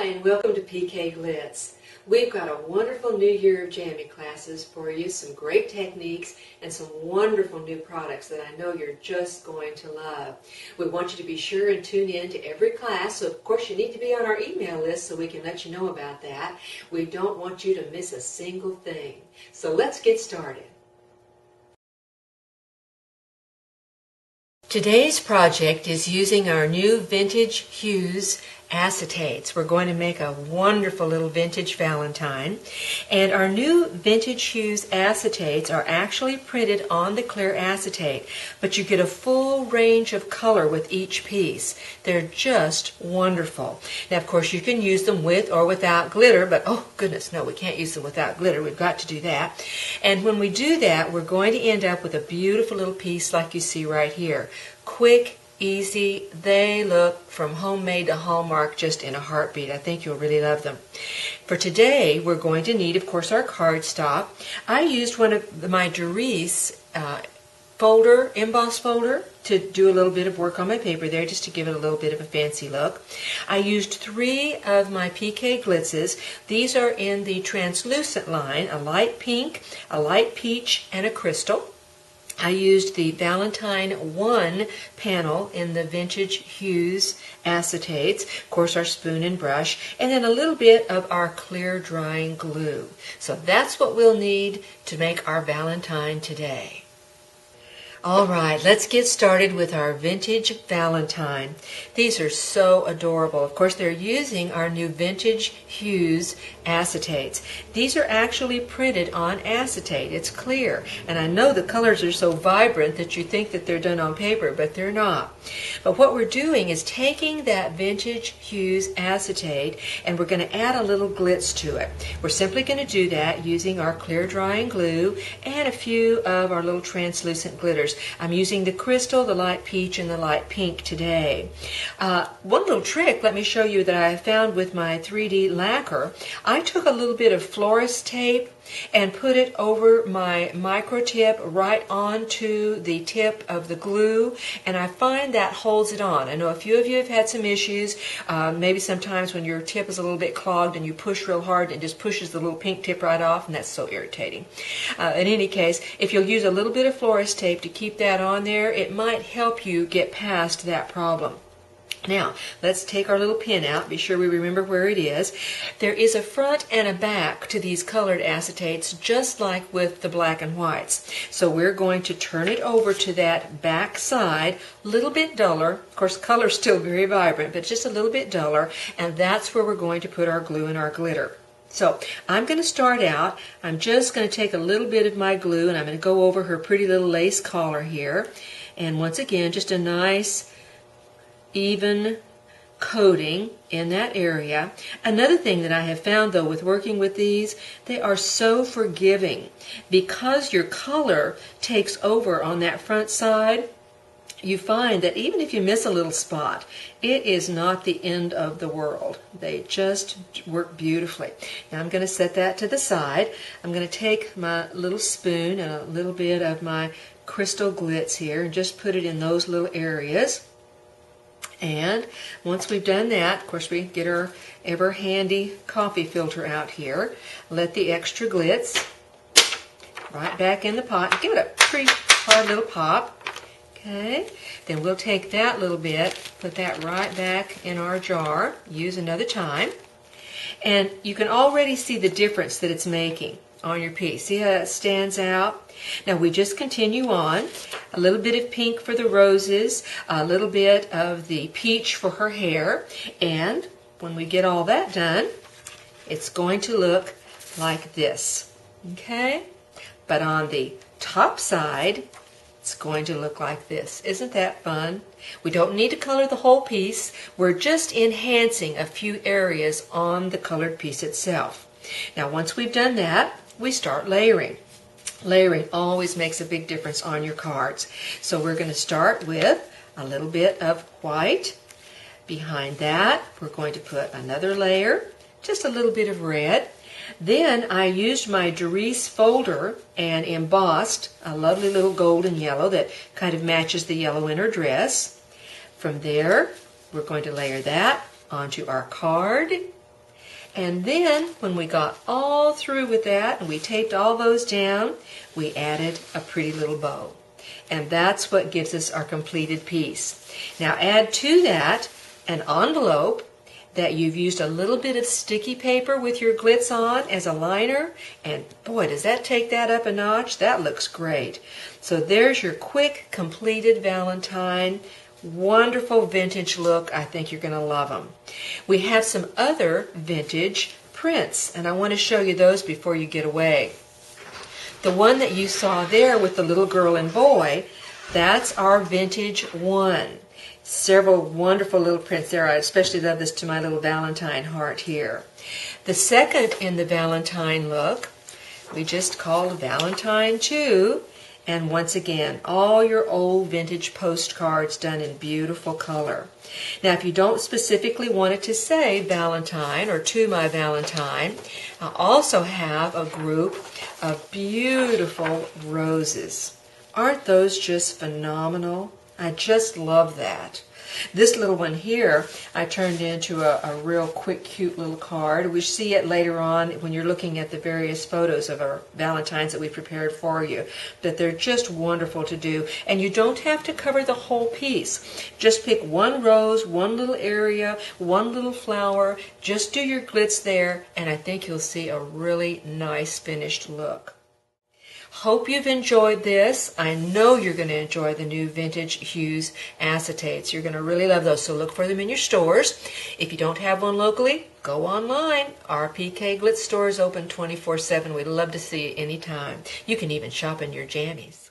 Hi, and welcome to PK Glitz. We've got a wonderful new year of Jammie classes for you, some great techniques, and some wonderful new products that I know you're just going to love. We want you to be sure and tune in to every class, so of course you need to be on our email list so we can let you know about that. We don't want you to miss a single thing. So let's get started. Today's project is using our new Vintage Hues acetates. We're going to make a wonderful little Vintage Valentine. And our new Vintage Hues acetates are actually printed on the clear acetate, but you get a full range of color with each piece. They're just wonderful. Now, of course, you can use them with or without glitter, but oh goodness, no, we can't use them without glitter. We've got to do that. And when we do that, we're going to end up with a beautiful little piece like you see right here. Quick, easy. They look from homemade to Hallmark just in a heartbeat. I think you'll really love them. For today, we're going to need, of course, our cardstock. I used one of my Doris emboss folder to do a little bit of work on my paper there, just to give it a little bit of a fancy look. I used 3 of my PK Glitzes. These are in the translucent line, a light pink, a light peach, and a crystal. I used the Valentine 1 panel in the Vintage Hues acetates, of course our spoon and brush, and then a little bit of our clear drying glue. So that's what we'll need to make our Valentine today. All right, let's get started with our Vintage Valentine. These are so adorable. Of course, they're using our new Vintage Hues acetates. These are actually printed on acetate. It's clear. And I know the colors are so vibrant that you think that they're done on paper, but they're not. But what we're doing is taking that Vintage Hues acetate and we're going to add a little glitz to it. We're simply going to do that using our clear drying glue and a few of our little translucent glitters. I'm using the crystal, the light peach, and the light pink today. One little trick, let me show you, that I found with my 3D lacquer. I took a little bit of florist tape and put it over my micro tip right onto the tip of the glue, and I find that holds it on. I know a few of you have had some issues, maybe sometimes when your tip is a little bit clogged and you push real hard and it just pushes the little pink tip right off, and that's so irritating. In any case, if you'll use a little bit of florist tape to keep that on there, it might help you get past that problem. Now, let's take our little pin out, be sure we remember where it is. There is a front and a back to these colored acetates, just like with the black and whites. So we're going to turn it over to that back side, a little bit duller. Of course, color's still very vibrant, but just a little bit duller, and that's where we're going to put our glue and our glitter. So I'm going to start out, I'm just going to take a little bit of my glue and I'm going to go over her pretty little lace collar here. And once again, just a nice even coating in that area. Another thing that I have found though with working with these, they are so forgiving. Because your color takes over on that front side, you find that even if you miss a little spot, it is not the end of the world. They just work beautifully. Now I'm going to set that to the side. I'm going to take my little spoon and a little bit of my crystal glitz here and just put it in those little areas. And once we've done that, of course, we get our ever handy coffee filter out here. Let the extra glitz right back in the pot. Give it a pretty hard little pop. Okay, then we'll take that little bit, put that right back in our jar, use another time. And you can already see the difference that it's making on your piece. See how it stands out? Now we just continue on. A little bit of pink for the roses, a little bit of the peach for her hair, and when we get all that done, it's going to look like this. Okay? But on the top side, it's going to look like this. Isn't that fun? We don't need to color the whole piece. We're just enhancing a few areas on the colored piece itself. Now once we've done that, we start layering. Layering always makes a big difference on your cards. So we're going to start with a little bit of white. Behind that, we're going to put another layer, just a little bit of red. Then I used my Doris folder and embossed a lovely little golden yellow that kind of matches the yellow in her dress. From there, we're going to layer that onto our card. And then when we got all through with that and we taped all those down, we added a pretty little bow. And that's what gives us our completed piece. Now add to that an envelope that you've used a little bit of sticky paper with your glitz on as a liner, and boy, does that take that up a notch. That looks great. So there's your quick completed Valentine. Wonderful vintage look. I think you're going to love them. We have some other vintage prints, and I want to show you those before you get away. The one that you saw there with the little girl and boy, that's our vintage one. Several wonderful little prints there. I especially love this To My Little Valentine heart here. The second in the Valentine look, we just called Valentine 2. And once again, all your old vintage postcards done in beautiful color. Now, if you don't specifically want it to say Valentine or To My Valentine, I also have a group of beautiful roses. Aren't those just phenomenal? I just love that. This little one here I turned into a real quick, cute little card. We see it later on when you're looking at the various photos of our Valentines that we prepared for you. But they're just wonderful to do. And you don't have to cover the whole piece. Just pick one rose, one little area, one little flower. Just do your glitz there, and I think you'll see a really nice finished look. Hope you've enjoyed this. I know you're going to enjoy the new Vintage Hues acetates. You're going to really love those, so look for them in your stores. If you don't have one locally, go online. Our PK Glitz store is open 24/7. We'd love to see you anytime. You can even shop in your jammies.